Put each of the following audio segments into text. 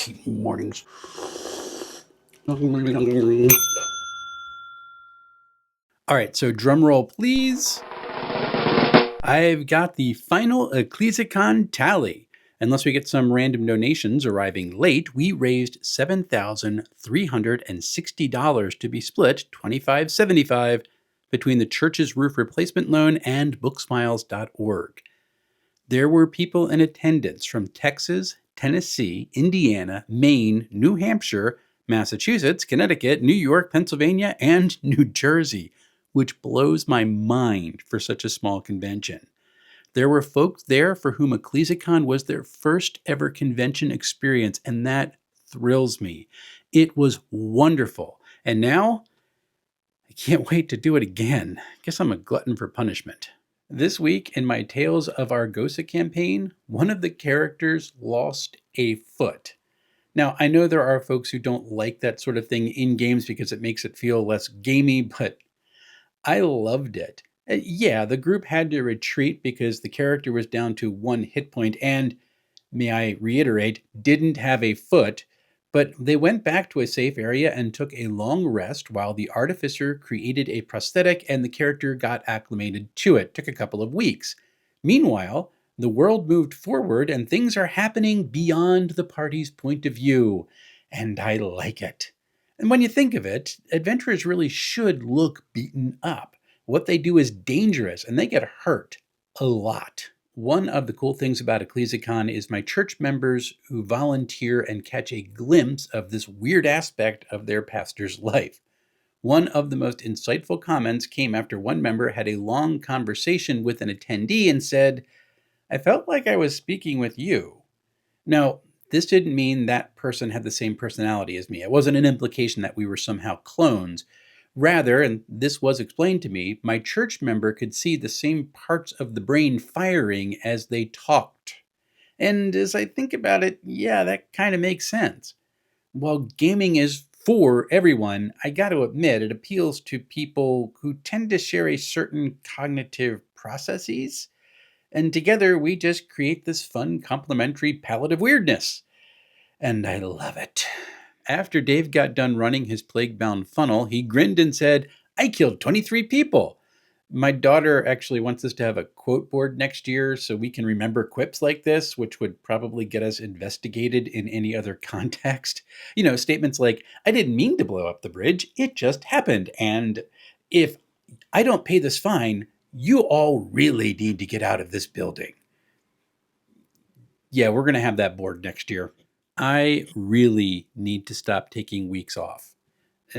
tea mornings. All right, so drum roll, please. I've got the final Ecclesicon tally. Unless we get some random donations arriving late, we raised $7,360 to be split $25.75 between the church's roof replacement loan and booksmiles.org. There were people in attendance from Texas, Tennessee, Indiana, Maine, New Hampshire, Massachusetts, Connecticut, New York, Pennsylvania, and New Jersey, which blows my mind for such a small convention. There were folks there for whom Ecclesicon was their first ever convention experience, and that thrills me. It was wonderful. And now, I can't wait to do it again. Guess I'm a glutton for punishment. This week in my Tales of Argosa campaign, one of the characters lost a foot. Now, I know there are folks who don't like that sort of thing in games because it makes it feel less gamey, but I loved it. Yeah, the group had to retreat because the character was down to 1 hit point and, may I reiterate, didn't have a foot, but they went back to a safe area and took a long rest while the artificer created a prosthetic and the character got acclimated to it. It took a couple of weeks. Meanwhile, the world moved forward and things are happening beyond the party's point of view, and I like it. And when you think of it, adventurers really should look beaten up. What they do is dangerous, and they get hurt a lot. One of the cool things about Ecclesicon is my church members who volunteer and catch a glimpse of this weird aspect of their pastor's life. One of the most insightful comments came after one member had a long conversation with an attendee and said, "I felt like I was speaking with you." Now, this didn't mean that person had the same personality as me. It wasn't an implication that we were somehow clones. Rather, and this was explained to me, my church member could see the same parts of the brain firing as they talked. And as I think about it, yeah, that kind of makes sense. While gaming is for everyone, I got to admit it appeals to people who tend to share a certain cognitive processes. And together we just create this fun complementary palette of weirdness. And I love it. After Dave got done running his plague-bound funnel, he grinned and said, "I killed 23 people." My daughter actually wants us to have a quote board next year so we can remember quips like this, which would probably get us investigated in any other context. Statements like, "I didn't mean to blow up the bridge, it just happened," and "if I don't pay this fine, you all really need to get out of this building." Yeah, we're going to have that board next year. I really need to stop taking weeks off.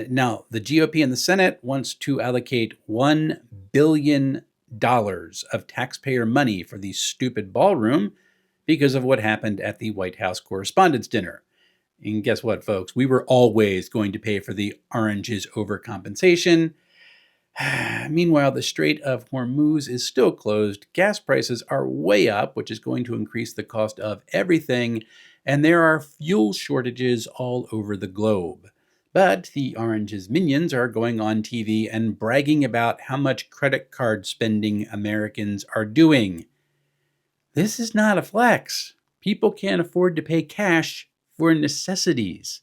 Now, the GOP in the Senate wants to allocate $1 billion of taxpayer money for the stupid ballroom because of what happened at the White House Correspondents' Dinner. And guess what, folks? We were always going to pay for the oranges overcompensation. Meanwhile, the Strait of Hormuz is still closed. Gas prices are way up, which is going to increase the cost of everything. And there are fuel shortages all over the globe. But the Orange's minions are going on TV and bragging about how much credit card spending Americans are doing. This is not a flex. People can't afford to pay cash for necessities.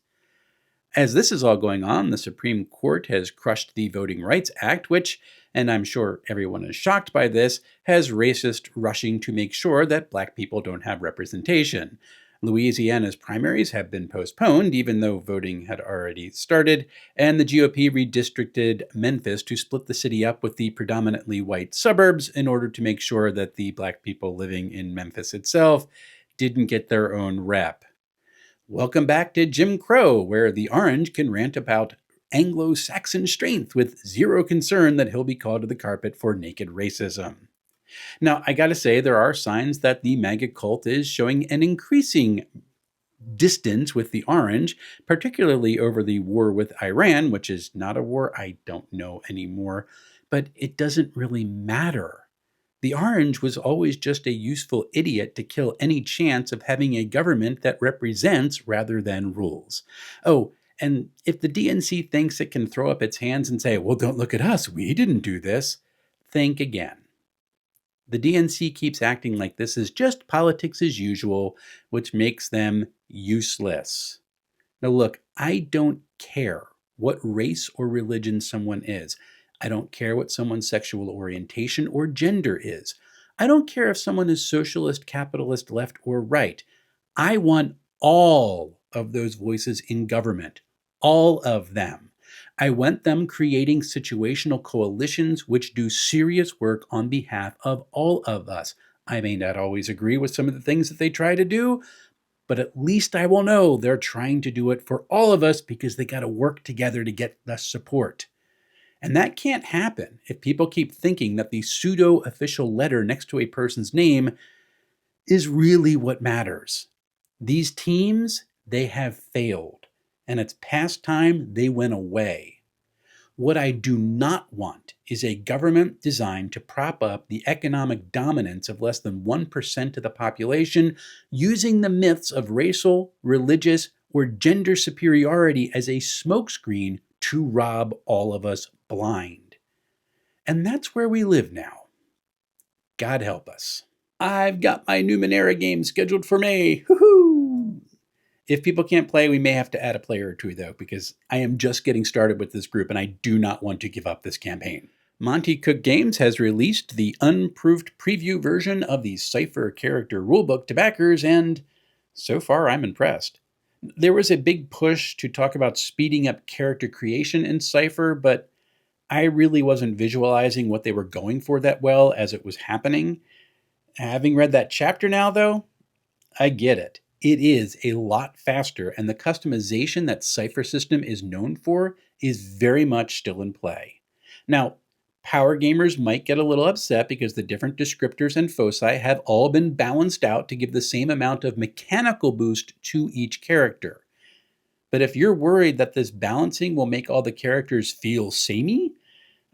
As this is all going on, the Supreme Court has crushed the Voting Rights Act, which, and I'm sure everyone is shocked by this, has racists rushing to make sure that black people don't have representation. Louisiana's primaries have been postponed, even though voting had already started, and the GOP redistricted Memphis to split the city up with the predominantly white suburbs in order to make sure that the black people living in Memphis itself didn't get their own rep. Welcome back to Jim Crow, where the orange can rant about Anglo-Saxon strength with zero concern that he'll be called to the carpet for naked racism. Now, I gotta say, there are signs that the MAGA cult is showing an increasing distance with the orange, particularly over the war with Iran, which is not a war I don't know anymore, but it doesn't really matter. The orange was always just a useful idiot to kill any chance of having a government that represents rather than rules. Oh, and if the DNC thinks it can throw up its hands and say, "Well, don't look at us, we didn't do this," think again. The DNC keeps acting like this is just politics as usual, which makes them useless. Now look, I don't care what race or religion someone is. I don't care what someone's sexual orientation or gender is. I don't care if someone is socialist, capitalist, left, or right. I want all of those voices in government. All of them. I want them creating situational coalitions which do serious work on behalf of all of us. I may not always agree with some of the things that they try to do, but at least I will know they're trying to do it for all of us because they got to work together to get the support. And that can't happen if people keep thinking that the pseudo-official letter next to a person's name is really what matters. These teams, they have failed, and it's past time they went away. What I do not want is a government designed to prop up the economic dominance of less than 1% of the population, using the myths of racial, religious, or gender superiority as a smokescreen to rob all of us blind. And that's where we live now. God help us. I've got my Numenera game scheduled for May. Woohoo! If people can't play, we may have to add a player or two, though, because I am just getting started with this group and I do not want to give up this campaign. Monte Cook Games has released the unproofed preview version of the Cypher character rulebook to backers, and so far I'm impressed. There was a big push to talk about speeding up character creation in Cypher, but I really wasn't visualizing what they were going for that well as it was happening. Having read that chapter now, though, I get it. It is a lot faster, and the customization that Cypher system is known for is very much still in play. Now, power gamers might get a little upset because the different descriptors and foci have all been balanced out to give the same amount of mechanical boost to each character. But if you're worried that this balancing will make all the characters feel samey,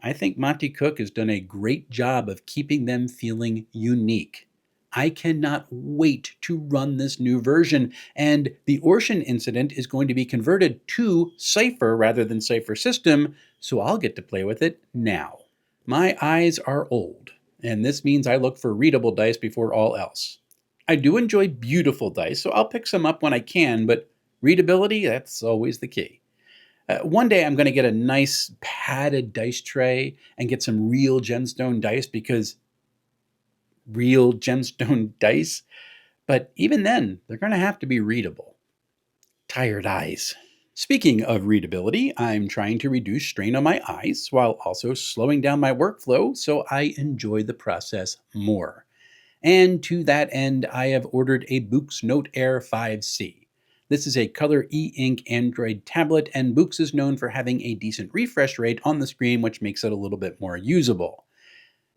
I think Monte Cook has done a great job of keeping them feeling unique. I cannot wait to run this new version, and the Orshan incident is going to be converted to Cypher rather than Cypher system, so I'll get to play with it now. My eyes are old, and this means I look for readable dice before all else. I do enjoy beautiful dice, so I'll pick some up when I can, but readability, that's always the key. One day I'm going to get a nice padded dice tray and get some real gemstone dice because real gemstone dice, but even then, they're going to have to be readable. Tired eyes. Speaking of readability, I'm trying to reduce strain on my eyes while also slowing down my workflow so I enjoy the process more. And to that end, I have ordered a Boox Note Air 5C. This is a color e-ink Android tablet, and Boox is known for having a decent refresh rate on the screen, which makes it a little bit more usable.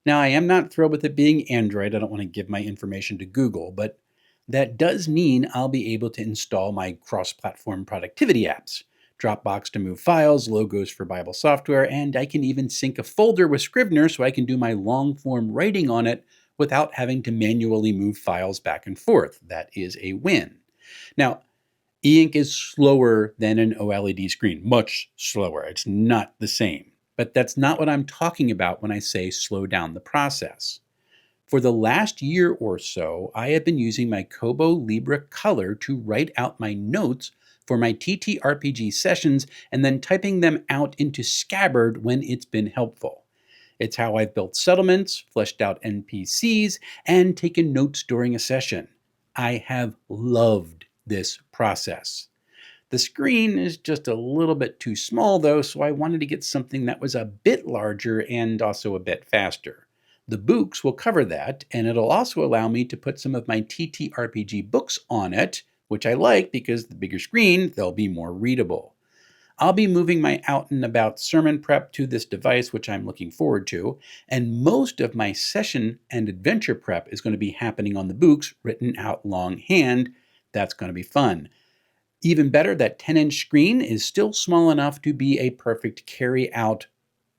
Now, I am not thrilled with it being Android. I don't want to give my information to Google, but that does mean I'll be able to install my cross-platform productivity apps, Dropbox to move files, logos for Bible software, and I can even sync a folder with Scrivener so I can do my long-form writing on it without having to manually move files back and forth. That is a win. Now, e-ink is slower than an OLED screen, much slower. It's not the same. But that's not what I'm talking about when I say slow down the process. For the last year or so, I have been using my Kobo Libra Color to write out my notes for my TTRPG sessions and then typing them out into Scabbard when it's been helpful. It's how I've built settlements, fleshed out NPCs, and taken notes during a session. I have loved this process. The screen is just a little bit too small though, so I wanted to get something that was a bit larger and also a bit faster. The Boox will cover that, and it'll also allow me to put some of my TTRPG books on it, which I like because the bigger screen, they'll be more readable. I'll be moving my out and about sermon prep to this device, which I'm looking forward to, and most of my session and adventure prep is going to be happening on the Boox, written out longhand. That's going to be fun. Even better, that 10-inch screen is still small enough to be a perfect carry-out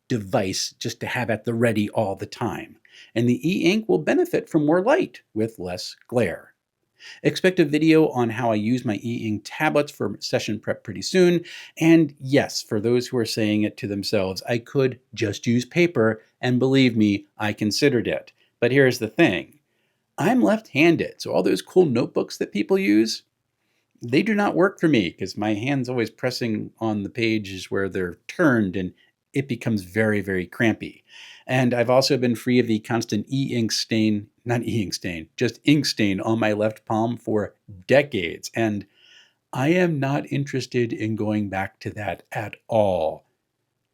device just to have at the ready all the time. And the e-ink will benefit from more light with less glare. Expect a video on how I use my e-ink tablets for session prep pretty soon. And yes, for those who are saying it to themselves, I could just use paper, and believe me, I considered it. But here's the thing. I'm left-handed, so all those cool notebooks that people use, they do not work for me because my hand's always pressing on the pages where they're turned and it becomes very, very crampy. And I've also been free of the constant e-ink stain, not e-ink stain, just ink stain on my left palm for decades. And I am not interested in going back to that at all.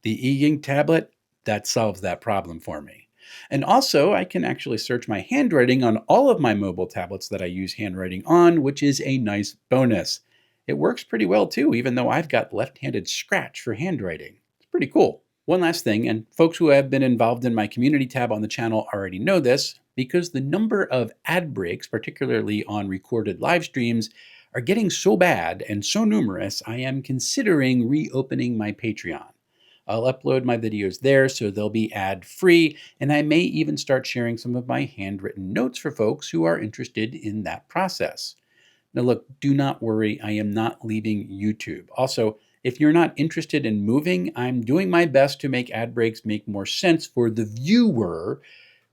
The e-ink tablet, that solves that problem for me. And also, I can actually search my handwriting on all of my mobile tablets that I use handwriting on, which is a nice bonus. It works pretty well too, even though I've got left-handed scratch for handwriting. It's pretty cool. One last thing, and folks who have been involved in my community tab on the channel already know this, because the number of ad breaks, particularly on recorded live streams, are getting so bad and so numerous, I am considering reopening my Patreon. I'll upload my videos there so they'll be ad-free, and I may even start sharing some of my handwritten notes for folks who are interested in that process. Now look, do not worry, I am not leaving YouTube. Also, if you're not interested in moving, I'm doing my best to make ad breaks make more sense for the viewer,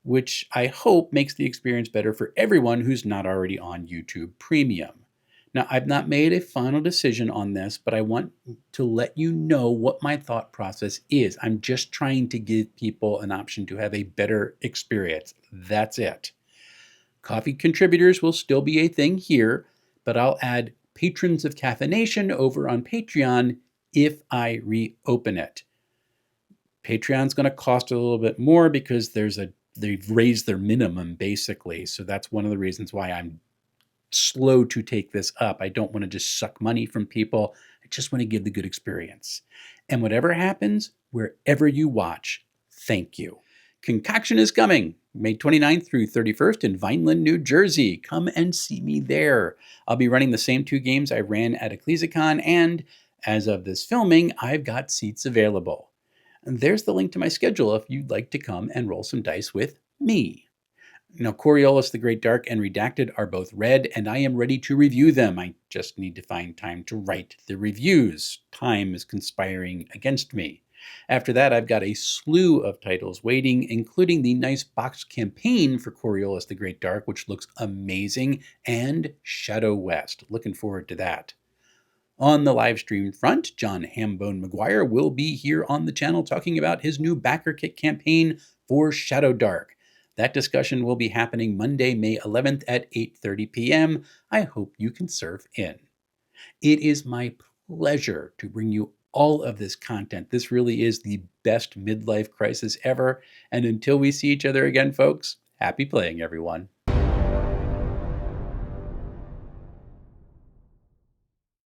which I hope makes the experience better for everyone who's not already on YouTube Premium. Now, I've not made a final decision on this, but I want to let you know what my thought process is. I'm just trying to give people an option to have a better experience. That's it. Coffee contributors will still be a thing here, but I'll add patrons of caffeination over on Patreon if I reopen it. Patreon's going to cost a little bit more because they've raised their minimum basically. So that's one of the reasons why I'm slow to take this up. I don't want to just suck money from people. I just want to give the good experience. And whatever happens, wherever you watch, thank you. Concoction is coming, May 29th through 31st in Vineland, New Jersey. Come and see me there. I'll be running the same 2 games I ran at Ecclesicon, and as of this filming, I've got seats available. And there's the link to my schedule if you'd like to come and roll some dice with me. Now, Coriolis the Great Dark and Redacted are both read, and I am ready to review them. I just need to find time to write the reviews. Time is conspiring against me. After that, I've got a slew of titles waiting, including the nice boxed campaign for Coriolis the Great Dark, which looks amazing, and Shadow West. Looking forward to that. On the live stream front, John Hambone McGuire will be here on the channel talking about his new backer kit campaign for Shadow Dark. That discussion will be happening Monday, May 11th at 8:30 p.m. I hope you can surf in. It is my pleasure to bring you all of this content. This really is the best midlife crisis ever. And until we see each other again, folks, happy playing, everyone.